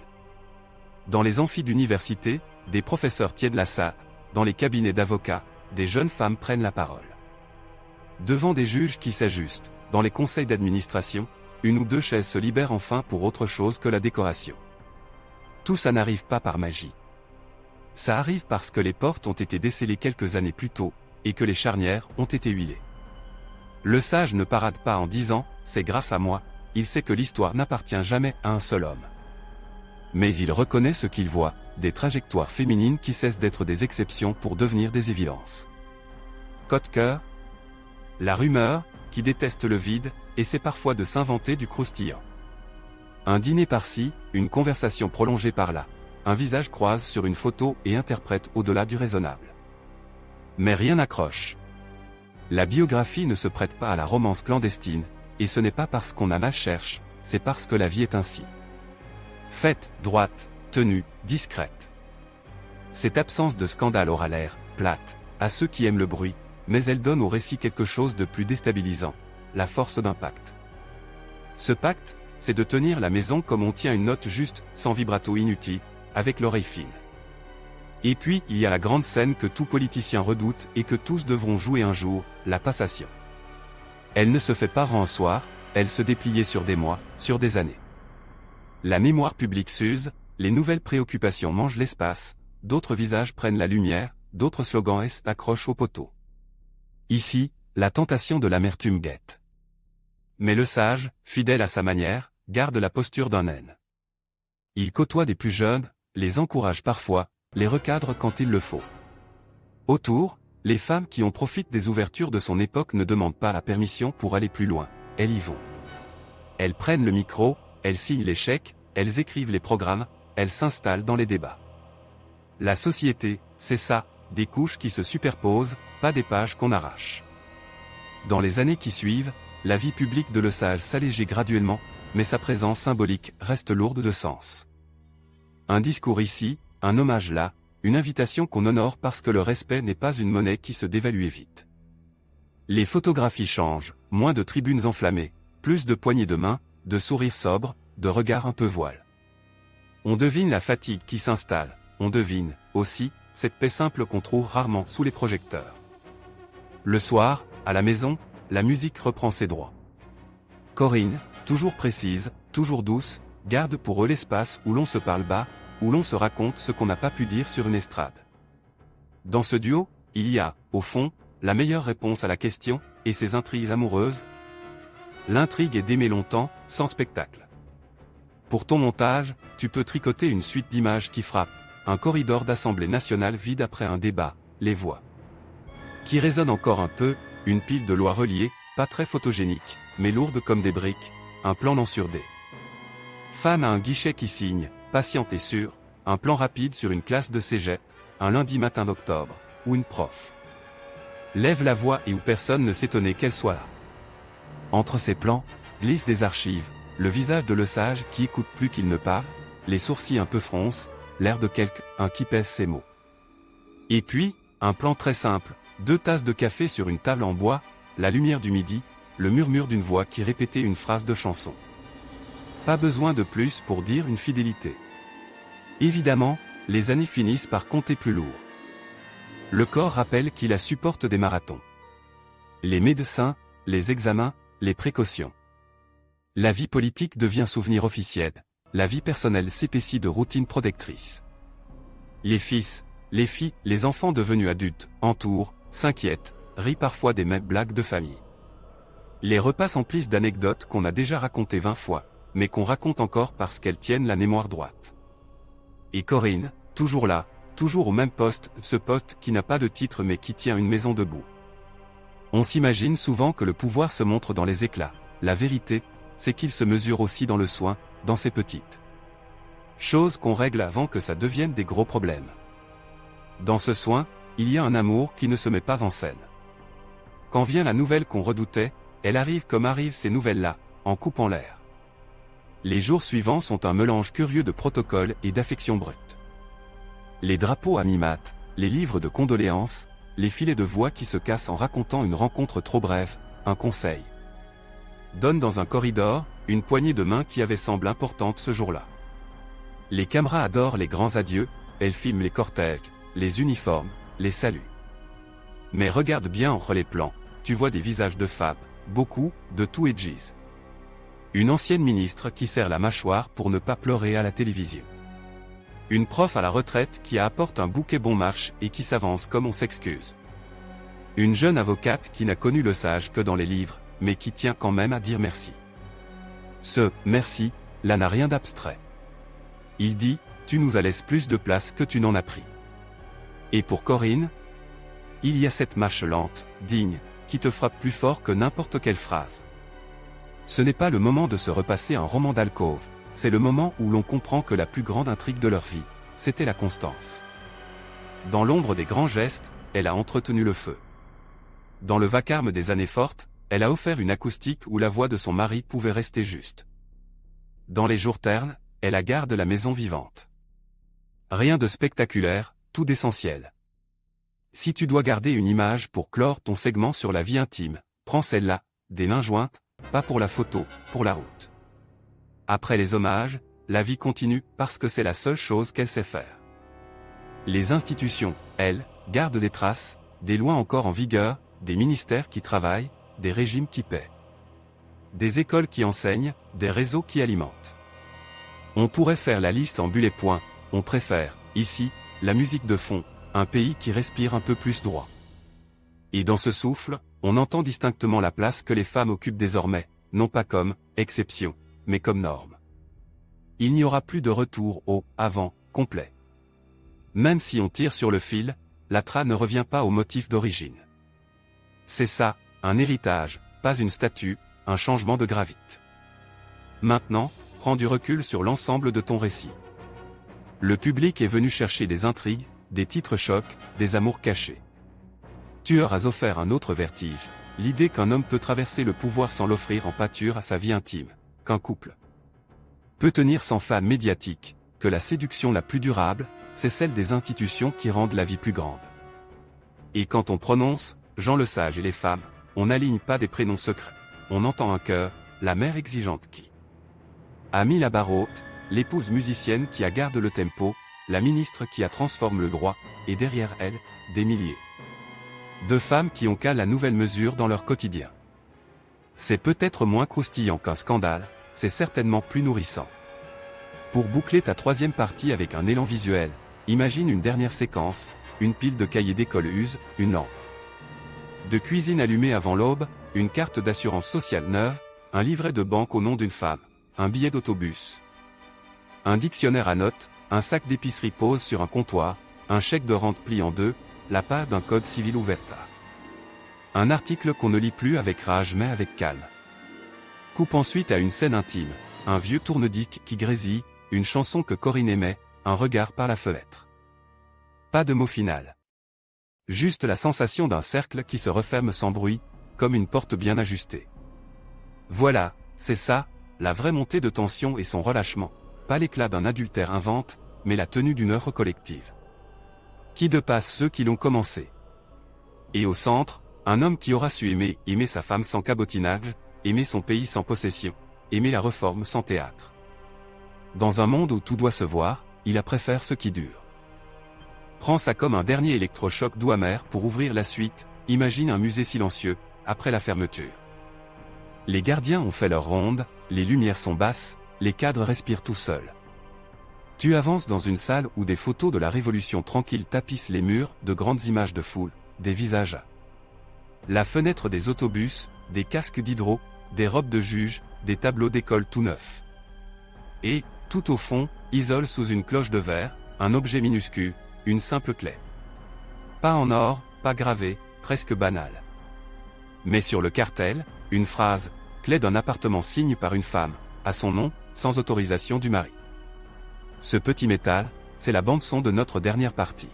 Dans les amphis d'université, des professeurs tiennent la salle, dans les cabinets d'avocats, des jeunes femmes prennent la parole. Devant des juges qui s'ajustent, dans les conseils d'administration, une ou deux chaises se libèrent enfin pour autre chose que la décoration. Tout ça n'arrive pas par magie. Ça arrive parce que les portes ont été descellées quelques années plus tôt, et que les charnières ont été huilées. Le sage ne parade pas en disant « c'est grâce à moi », il sait que l'histoire n'appartient jamais à un seul homme. Mais il reconnaît ce qu'il voit, des trajectoires féminines qui cessent d'être des exceptions pour devenir des évidences. Côte-cœur, la rumeur, qui déteste le vide, essaie parfois de s'inventer du croustillant. Un dîner par-ci, une conversation prolongée par-là, un visage croise sur une photo et interprète au-delà du raisonnable. Mais rien n'accroche. La biographie ne se prête pas à la romance clandestine, et ce n'est pas parce qu'on a mal cherche, c'est parce que la vie est ainsi. Faite, droite, tenue, discrète. Cette absence de scandale aura l'air plate à ceux qui aiment le bruit, mais elle donne au récit quelque chose de plus déstabilisant, la force d'un pacte. Ce pacte, c'est de tenir la maison comme on tient une note juste, sans vibrato inutile, avec l'oreille fine. Et puis, il y a la grande scène que tout politicien redoute et que tous devront jouer un jour, la passation. Elle ne se fait pas en un soir, elle se dépliait sur des mois, sur des années. La mémoire publique s'use, les nouvelles préoccupations mangent l'espace, d'autres visages prennent la lumière, d'autres slogans accrochent au poteau. Ici, la tentation de l'amertume guette. Mais le sage, fidèle à sa manière, garde la posture d'un naine. Il côtoie des plus jeunes, les encourage parfois, les recadre quand il le faut. Autour, les femmes qui en profitent des ouvertures de son époque ne demandent pas la permission pour aller plus loin, elles y vont. Elles prennent le micro, elles signent les chèques, elles écrivent les programmes, elles s'installent dans les débats. La société, c'est ça, des couches qui se superposent, pas des pages qu'on arrache. Dans les années qui suivent, la vie publique de Le Sage s'allégeait graduellement, mais sa présence symbolique reste lourde de sens. Un discours ici, un hommage là, une invitation qu'on honore parce que le respect n'est pas une monnaie qui se dévalue vite. Les photographies changent, moins de tribunes enflammées, plus de poignées de main, de sourires sobres, de regards un peu voiles. On devine la fatigue qui s'installe, on devine, aussi, cette paix simple qu'on trouve rarement sous les projecteurs. Le soir, à la maison, la musique reprend ses droits. Corinne, toujours précise, toujours douce, garde pour eux l'espace où l'on se parle bas, où l'on se raconte ce qu'on n'a pas pu dire sur une estrade. Dans ce duo, il y a, au fond, la meilleure réponse à la question, et ses intrigues amoureuses. L'intrigue est d'aimer longtemps, sans spectacle. Pour ton montage, tu peux tricoter une suite d'images qui frappent, un corridor d'Assemblée nationale vide après un débat, les voix qui résonnent encore un peu, une pile de lois reliées, pas très photogénique, mais lourde comme des briques, un plan lent sur des fans à un guichet qui signe, patiente et sûre, un plan rapide sur une classe de cégep, un lundi matin d'octobre, ou une prof lève la voix et où personne ne s'étonnait qu'elle soit là. Entre ces plans, glissent des archives, le visage de Le Sage qui écoute plus qu'il ne parle, les sourcils un peu fronces, l'air de quelqu'un qui pèse ses mots. Et puis, un plan très simple, 2 tasses de café sur une table en bois, la lumière du midi, le murmure d'une voix qui répétait une phrase de chanson. Pas besoin de plus pour dire une fidélité. Évidemment, les années finissent par compter plus lourd. Le corps rappelle qu'il a supporte des marathons. Les médecins, les examens, les précautions. La vie politique devient souvenir officiel, la vie personnelle s'épaissit de routines protectrices. Les fils, les filles, les enfants devenus adultes, entourent, s'inquiètent, rient parfois des mêmes blagues de famille. Les repas s'emplissent d'anecdotes qu'on a déjà racontées 20 fois, mais qu'on raconte encore parce qu'elles tiennent la mémoire droite. Et Corinne, toujours là, toujours au même poste, ce pote qui n'a pas de titre mais qui tient une maison debout. On s'imagine souvent que le pouvoir se montre dans les éclats. La vérité, c'est qu'il se mesure aussi dans le soin, dans ces petites choses qu'on règle avant que ça devienne des gros problèmes. Dans ce soin, il y a un amour qui ne se met pas en scène. Quand vient la nouvelle qu'on redoutait, elle arrive comme arrivent ces nouvelles-là, en coupant l'air. Les jours suivants sont un mélange curieux de protocole et d'affection brute. Les drapeaux à mi-mat, les livres de condoléances, les filets de voix qui se cassent en racontant une rencontre trop brève, un conseil. Donne dans un corridor, une poignée de main qui avait semblé importante ce jour-là. Les caméras adorent les grands adieux, elles filment les cortèges, les uniformes, les saluts. Mais regarde bien entre les plans, tu vois des visages de femmes, beaucoup, de tout edges. Une ancienne ministre qui serre la mâchoire pour ne pas pleurer à la télévision. Une prof à la retraite qui apporte un bouquet bon marche et qui s'avance comme on s'excuse. Une jeune avocate qui n'a connu le sage que dans les livres, mais qui tient quand même à dire merci. Ce « merci » là n'a rien d'abstrait. Il dit « tu nous as laissé plus de place que tu n'en as pris ». Et pour Corinne, il y a cette marche lente, digne, qui te frappe plus fort que n'importe quelle phrase. Ce n'est pas le moment de se repasser un roman d'alcôve, c'est le moment où l'on comprend que la plus grande intrigue de leur vie, c'était la constance. Dans l'ombre des grands gestes, elle a entretenu le feu. Dans le vacarme des années fortes, elle a offert une acoustique où la voix de son mari pouvait rester juste. Dans les jours ternes, elle a gardé la maison vivante. Rien de spectaculaire, tout d'essentiel. Si tu dois garder une image pour clore ton segment sur la vie intime, prends celle-là, des mains jointes, pas pour la photo, pour la route. Après les hommages, la vie continue parce que c'est la seule chose qu'elle sait faire. Les institutions, elles, gardent des traces, des lois encore en vigueur, des ministères qui travaillent, des régimes qui paient. Des écoles qui enseignent, des réseaux qui alimentent. On pourrait faire la liste en bullet points, on préfère, ici, la musique de fond, un pays qui respire un peu plus droit. Et dans ce souffle, on entend distinctement la place que les femmes occupent désormais, non pas comme exception, mais comme norme. Il n'y aura plus de retour au « avant » complet. Même si on tire sur le fil, la trame ne revient pas au motif d'origine. C'est ça, un héritage, pas une statue, un changement de gravite. Maintenant, prends du recul sur l'ensemble de ton récit. Le public est venu chercher des intrigues, des titres chocs, des amours cachés. Tu leur as offert un autre vertige, l'idée qu'un homme peut traverser le pouvoir sans l'offrir en pâture à sa vie intime, qu'un couple peut tenir sans femme médiatique, que la séduction la plus durable, c'est celle des institutions qui rendent la vie plus grande. Et quand on prononce Jean le Sage et les femmes, on n'aligne pas des prénoms secrets, on entend un cœur, la mère exigeante qui a mis la barre haute, l'épouse musicienne qui a gardé le tempo, la ministre qui a transformé le droit, et derrière elle, des milliers de femmes qui ont qu'à la nouvelle mesure dans leur quotidien. C'est peut-être moins croustillant qu'un scandale, c'est certainement plus nourrissant. Pour boucler ta troisième partie avec un élan visuel, imagine une dernière séquence, une pile de cahiers d'école use, une lampe de cuisine allumée avant l'aube, une carte d'assurance sociale neuve, un livret de banque au nom d'une femme, un billet d'autobus, un dictionnaire à notes, un sac d'épicerie pose sur un comptoir, un chèque de rente plié en deux, la page d'un code civil ouverte. Un article qu'on ne lit plus avec rage mais avec calme. Coupe ensuite à une scène intime, un vieux tourne-disque qui grésille, une chanson que Corinne aimait, un regard par la fenêtre. Pas de mot final. Juste la sensation d'un cercle qui se referme sans bruit, comme une porte bien ajustée. Voilà, c'est ça, la vraie montée de tension et son relâchement, pas l'éclat d'un adultère invente, mais la tenue d'une œuvre collective. Qui dépasse ceux qui l'ont commencé. Et au centre, un homme qui aura su aimer sa femme sans cabotinage, aimer son pays sans possession, aimer la réforme sans théâtre. Dans un monde où tout doit se voir, il a préféré ce qui dure. Prends ça comme un dernier électrochoc doux amer pour ouvrir la suite, imagine un musée silencieux, après la fermeture. Les gardiens ont fait leur ronde, les lumières sont basses, les cadres respirent tout seuls. Tu avances dans une salle où des photos de la Révolution tranquille tapissent les murs, de grandes images de foule, des visages à la fenêtre des autobus, des casques d'hydro, des robes de juges, des tableaux d'école tout neufs. Et, tout au fond, isole sous une cloche de verre, un objet minuscule, une simple clé. Pas en or, pas gravé, presque banal. Mais sur le cartel, une phrase, clé d'un appartement signe par une femme, à son nom, sans autorisation du mari. Ce petit métal, c'est la bande-son de notre dernière partie.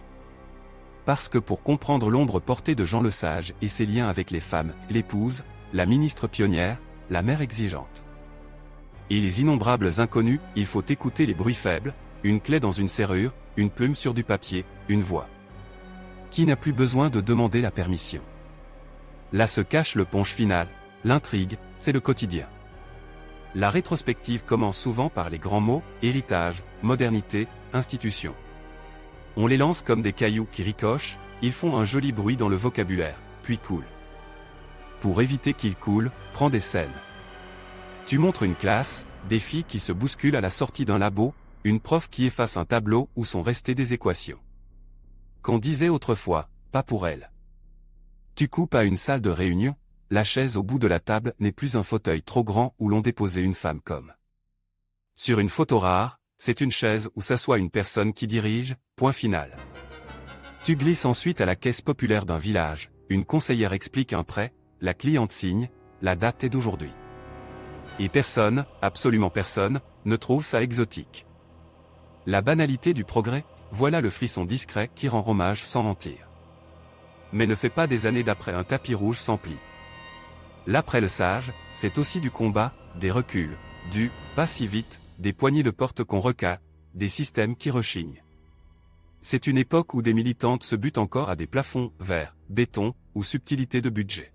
Parce que pour comprendre l'ombre portée de Jean Lesage et ses liens avec les femmes, l'épouse, la ministre pionnière, la mère exigeante. Et les innombrables inconnus, il faut écouter les bruits faibles, une clé dans une serrure, une plume sur du papier, une voix. Qui n'a plus besoin de demander la permission. Là se cache le punch final, l'intrigue, c'est le quotidien. La rétrospective commence souvent par les grands mots, héritage, modernité, institution. On les lance comme des cailloux qui ricochent, ils font un joli bruit dans le vocabulaire, puis coulent. Pour éviter qu'ils coulent, prends des scènes. Tu montres une classe, des filles qui se bousculent à la sortie d'un labo, une prof qui efface un tableau où sont restées des équations. Qu'on disait autrefois, pas pour elle. Tu coupes à une salle de réunion, la chaise au bout de la table n'est plus un fauteuil trop grand où l'on déposait une femme comme. Sur une photo rare, c'est une chaise où s'assoit une personne qui dirige, point final. Tu glisses ensuite à la caisse populaire d'un village, une conseillère explique un prêt, la cliente signe, la date est d'aujourd'hui. Et personne, absolument personne, ne trouve ça exotique. La banalité du progrès, voilà le frisson discret qui rend hommage sans mentir. Mais ne fais pas des années d'après un tapis rouge sans pli. L'après Lesage, c'est aussi du combat, des reculs, du « pas si vite », des poignées de porte qu'on recale, des systèmes qui rechignent. C'est une époque où des militantes se butent encore à des plafonds, verre, béton, ou subtilité de budget.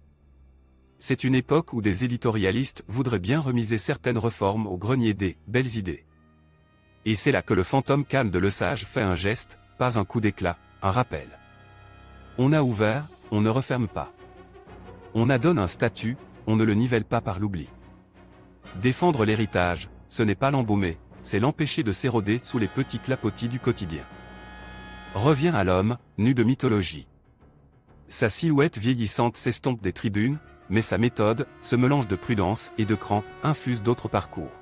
C'est une époque où des éditorialistes voudraient bien remiser certaines réformes au grenier des « belles idées ». Et c'est là que le fantôme calme de Lesage fait un geste, pas un coup d'éclat, un rappel. On a ouvert, on ne referme pas. On adonne un statut, on ne le nivelle pas par l'oubli. Défendre l'héritage, ce n'est pas l'embaumer, c'est l'empêcher de s'éroder sous les petits clapotis du quotidien. Revient à l'homme, nu de mythologie. Sa silhouette vieillissante s'estompe des tribunes, mais sa méthode, ce mélange de prudence et de cran, infuse d'autres parcours.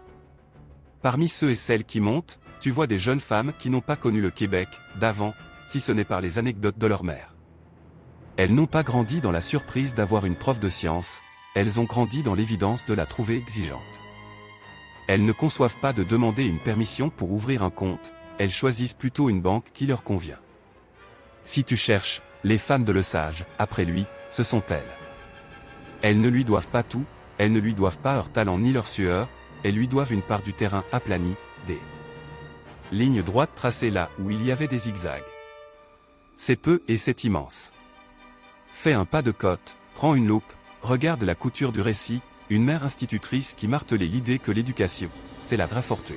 Parmi ceux et celles qui montent, tu vois des jeunes femmes qui n'ont pas connu le Québec d'avant, si ce n'est par les anecdotes de leur mère. Elles n'ont pas grandi dans la surprise d'avoir une prof de sciences, elles ont grandi dans l'évidence de la trouver exigeante. Elles ne conçoivent pas de demander une permission pour ouvrir un compte, elles choisissent plutôt une banque qui leur convient. Si tu cherches, les femmes de Lesage, après lui, ce sont elles. Elles ne lui doivent pas tout, elles ne lui doivent pas leur talent ni leur sueur, elles lui doivent une part du terrain aplani, des lignes droites tracées là où il y avait des zigzags. C'est peu et c'est immense. Fais un pas de côte, prends une loupe, regarde la couture du récit, une mère institutrice qui martelait l'idée que l'éducation, c'est la vraie fortune.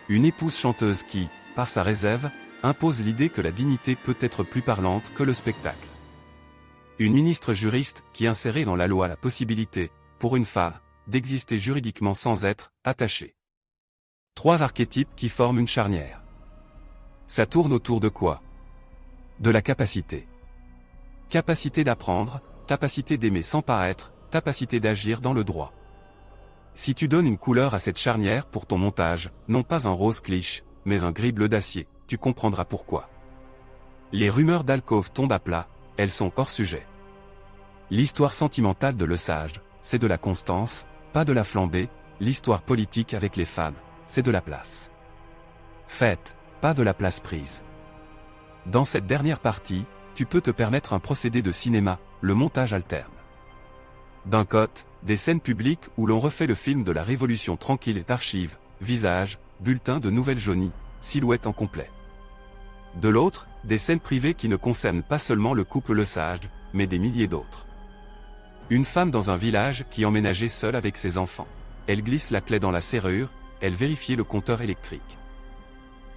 Une épouse chanteuse qui, par sa réserve, impose l'idée que la dignité peut être plus parlante que le spectacle. Une ministre juriste qui insérait dans la loi la possibilité, pour une femme, d'exister juridiquement sans être attachée. Trois archétypes qui forment une charnière. Ça tourne autour de quoi? De la capacité. Capacité d'apprendre, capacité d'aimer sans paraître, capacité d'agir dans le droit. Si tu donnes une couleur à cette charnière pour ton montage, non pas un rose cliché, mais un gris bleu d'acier, tu comprendras pourquoi. Les rumeurs d'alcôve tombent à plat, elles sont hors sujet. L'histoire sentimentale de Lesage, c'est de la constance, pas de la flambée, l'histoire politique avec les femmes, c'est de la place. Faite, pas de la place prise. Dans cette dernière partie, tu peux te permettre un procédé de cinéma, le montage alterne. D'un côté, des scènes publiques où l'on refait le film de la Révolution tranquille et archives, visages, bulletins de nouvelles jaunies, silhouettes en complet. De l'autre, des scènes privées qui ne concernent pas seulement le couple Lesage, mais des milliers d'autres. Une femme dans un village qui emménageait seule avec ses enfants. Elle glisse la clé dans la serrure, elle vérifiait le compteur électrique.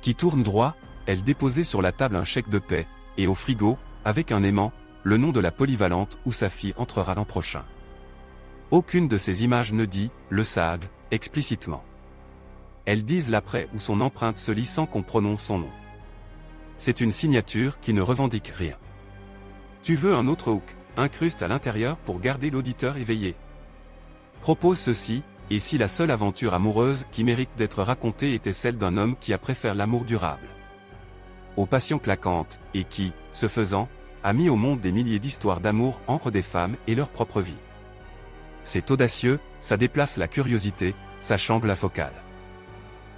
Qui tourne droit, elle déposait sur la table un chèque de paie, et au frigo, avec un aimant, le nom de la polyvalente où sa fille entrera l'an prochain. Aucune de ces images ne dit « le sage » explicitement. Elles disent l'après ou son empreinte se lit sans qu'on prononce son nom. C'est une signature qui ne revendique rien. Tu veux un autre hook, incruste à l'intérieur pour garder l'auditeur éveillé. Propose ceci, et si la seule aventure amoureuse qui mérite d'être racontée était celle d'un homme qui a préféré l'amour durable aux passions claquantes, et qui, ce faisant, a mis au monde des milliers d'histoires d'amour entre des femmes et leur propre vie. C'est audacieux, ça déplace la curiosité, ça change la focale.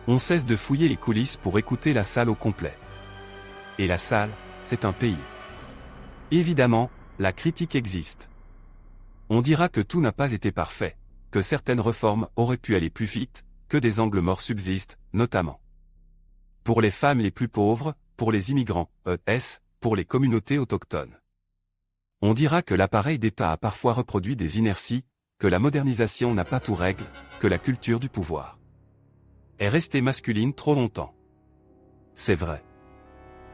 On cesse de fouiller les coulisses pour écouter la salle au complet. Et la salle, c'est un pays. Évidemment, la critique existe. On dira que tout n'a pas été parfait, que certaines réformes auraient pu aller plus vite, que des angles morts subsistent, notamment pour les femmes les plus pauvres, pour les immigrants, pour les communautés autochtones. On dira que l'appareil d'État a parfois reproduit des inerties, que la modernisation n'a pas tout réglé, que la culture du pouvoir est restée masculine trop longtemps. C'est vrai.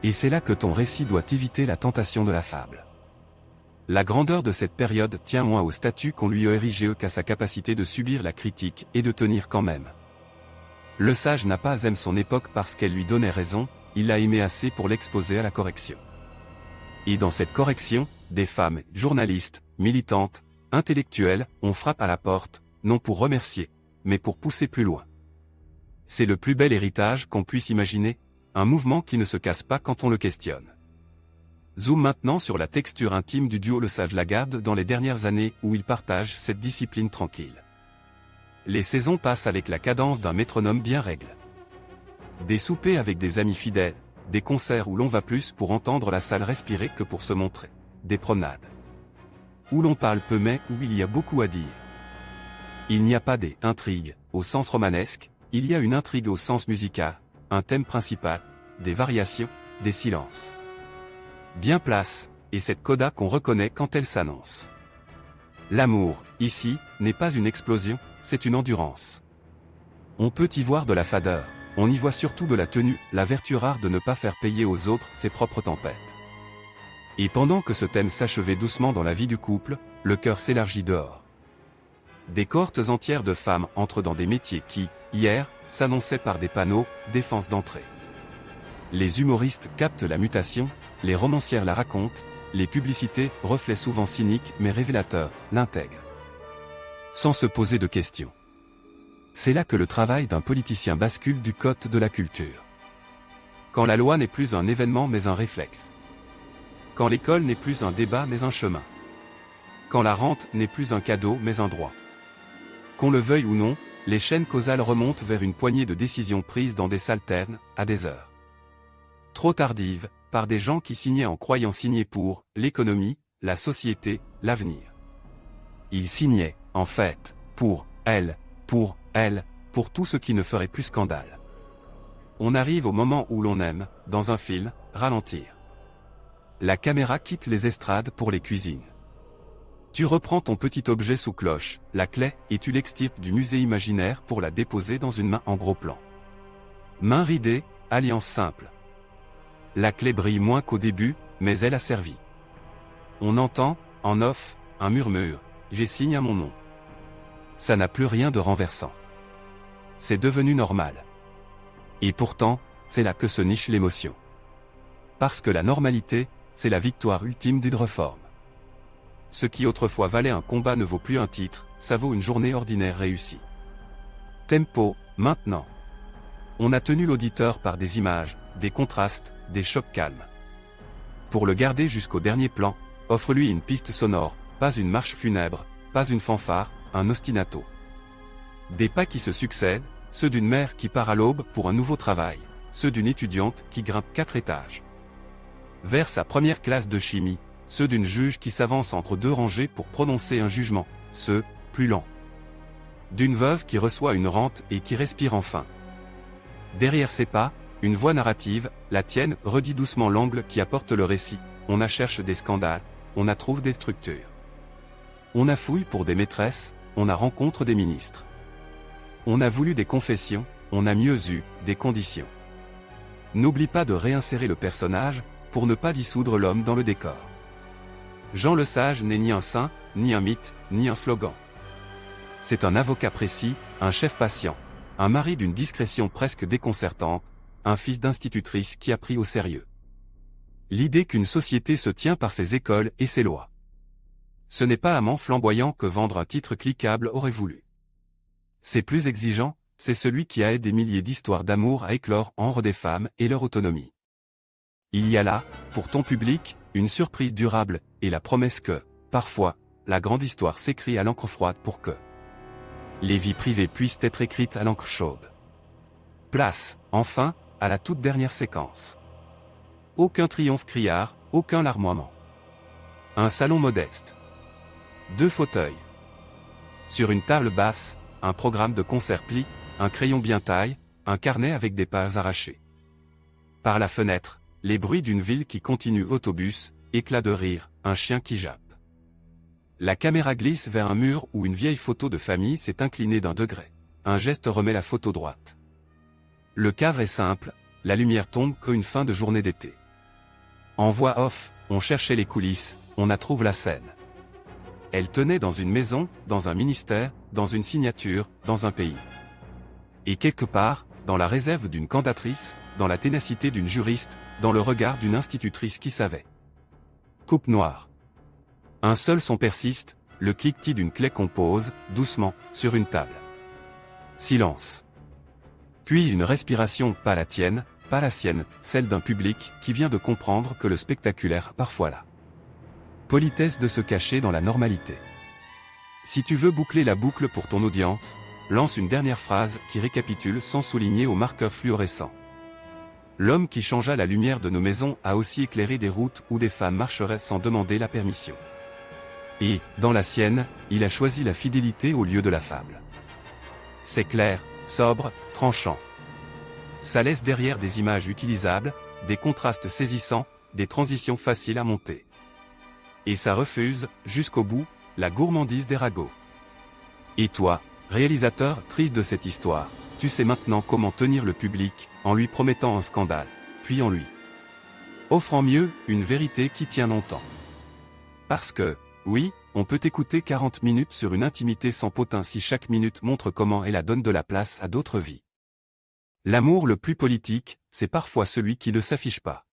Et c'est là que ton récit doit éviter la tentation de la fable. La grandeur de cette période tient moins au statut qu'on lui a érigé qu'à sa capacité de subir la critique et de tenir quand même. Le sage n'a pas aimé son époque parce qu'elle lui donnait raison, il l'a aimé assez pour l'exposer à la correction. Et dans cette correction, des femmes, journalistes, militantes, intellectuelles, on frappe à la porte, non pour remercier, mais pour pousser plus loin. C'est le plus bel héritage qu'on puisse imaginer, un mouvement qui ne se casse pas quand on le questionne. Zoom maintenant sur la texture intime du duo Le Sage-Lagarde dans les dernières années où ils partagent cette discipline tranquille. Les saisons passent avec la cadence d'un métronome bien réglé. Des soupers avec des amis fidèles, des concerts où l'on va plus pour entendre la salle respirer que pour se montrer, des promenades où l'on parle peu mais où il y a beaucoup à dire. Il n'y a pas des intrigues au sens romanesque, il y a une intrigue au sens musical, un thème principal, des variations, des silences. Bien place, et cette coda qu'on reconnaît quand elle s'annonce. L'amour, ici, n'est pas une explosion, c'est une endurance. On peut y voir de la fadeur, on y voit surtout de la tenue, la vertu rare de ne pas faire payer aux autres ses propres tempêtes. Et pendant que ce thème s'achevait doucement dans la vie du couple, le cœur s'élargit dehors. Des cohortes entières de femmes entrent dans des métiers qui, hier, s'annonçaient par des panneaux, défense d'entrée. Les humoristes captent la mutation, les romancières la racontent, les publicités, reflets souvent cyniques mais révélateurs, l'intègrent. Sans se poser de questions. C'est là que le travail d'un politicien bascule du côté de la culture. Quand la loi n'est plus un événement mais un réflexe. Quand l'école n'est plus un débat mais un chemin. Quand la rente n'est plus un cadeau mais un droit. Qu'on le veuille ou non, les chaînes causales remontent vers une poignée de décisions prises dans des salles ternes, à des heures trop tardives, par des gens qui signaient en croyant signer pour l'économie, la société, l'avenir. Ils signaient, en fait, pour elle, pour tout ce qui ne ferait plus scandale. On arrive au moment où l'on aime, dans un film, ralentir. La caméra quitte les estrades pour les cuisines. Tu reprends ton petit objet sous cloche, la clé, et tu l'extirpes du musée imaginaire pour la déposer dans une main en gros plan. Main ridée, alliance simple. La clé brille moins qu'au début, mais elle a servi. On entend, en off, un murmure, j'ai signé à mon nom. Ça n'a plus rien de renversant. C'est devenu normal. Et pourtant, c'est là que se niche l'émotion. Parce que la normalité, c'est la victoire ultime d'une réforme. Ce qui autrefois valait un combat ne vaut plus un titre, ça vaut une journée ordinaire réussie. Tempo, maintenant. On a tenu l'auditeur par des images, des contrastes, des chocs calmes. Pour le garder jusqu'au dernier plan, offre-lui une piste sonore, pas une marche funèbre, pas une fanfare, un ostinato. Des pas qui se succèdent, ceux d'une mère qui part à l'aube pour un nouveau travail, ceux d'une étudiante qui grimpe 4 étages vers sa première classe de chimie, ceux d'une juge qui s'avance entre 2 rangées pour prononcer un jugement, ceux, plus lents, d'une veuve qui reçoit une rente et qui respire enfin. Derrière ces pas, une voix narrative, la tienne, redit doucement l'angle qui apporte le récit. On a cherché des scandales, on a trouvé des structures. On a fouillé pour des maîtresses, on a rencontré des ministres. On a voulu des confessions, on a mieux eu des conditions. N'oublie pas de réinsérer le personnage, pour ne pas dissoudre l'homme dans le décor. Jean Lesage n'est ni un saint, ni un mythe, ni un slogan. C'est un avocat précis, un chef patient, un mari d'une discrétion presque déconcertante, un fils d'institutrice qui a pris au sérieux l'idée qu'une société se tient par ses écoles et ses lois. Ce n'est pas amant flamboyant que vendre un titre cliquable aurait voulu. C'est plus exigeant, c'est celui qui a aidé des milliers d'histoires d'amour à éclore en des femmes et leur autonomie. Il y a là, pour ton public, une surprise durable, et la promesse que, parfois, la grande histoire s'écrit à l'encre froide pour que les vies privées puissent être écrites à l'encre chaude. Place, enfin, à la toute dernière séquence. Aucun triomphe criard, aucun larmoiement. Un salon modeste. 2 fauteuils. Sur une table basse, un programme de concert pli, un crayon bien taille, un carnet avec des pages arrachées. Par la fenêtre, les bruits d'une ville qui continue, autobus, éclat de rire, un chien qui jappe. La caméra glisse vers un mur où une vieille photo de famille s'est inclinée d'1 degré. Un geste remet la photo droite. Le cadre est simple, la lumière tombe comme une fin de journée d'été. En voix off, on cherchait les coulisses, on trouve la scène. Elle tenait dans une maison, dans un ministère, dans une signature, dans un pays. Et quelque part, dans la réserve d'une cantatrice, dans la ténacité d'une juriste, dans le regard d'une institutrice qui savait. Coupe noire. Un seul son persiste, le cliquetis d'une clé qu'on pose, doucement, sur une table. Silence. Puis une respiration, pas la tienne, pas la sienne, celle d'un public qui vient de comprendre que le spectaculaire est parfois là. Politesse de se cacher dans la normalité. Si tu veux boucler la boucle pour ton audience, lance une dernière phrase qui récapitule sans souligner au marqueur fluorescent. L'homme qui changea la lumière de nos maisons a aussi éclairé des routes où des femmes marcheraient sans demander la permission. Et, dans la sienne, il a choisi la fidélité au lieu de la fable. C'est clair, sobre, tranchant. Ça laisse derrière des images utilisables, des contrastes saisissants, des transitions faciles à monter. Et ça refuse, jusqu'au bout, la gourmandise des ragots. Et toi, réalisateur triste de cette histoire, tu sais maintenant comment tenir le public, en lui promettant un scandale, puis en lui offrant mieux, une vérité qui tient longtemps. Parce que, oui, on peut écouter 40 minutes sur une intimité sans potin si chaque minute montre comment elle donne de la place à d'autres vies. L'amour le plus politique, c'est parfois celui qui ne s'affiche pas.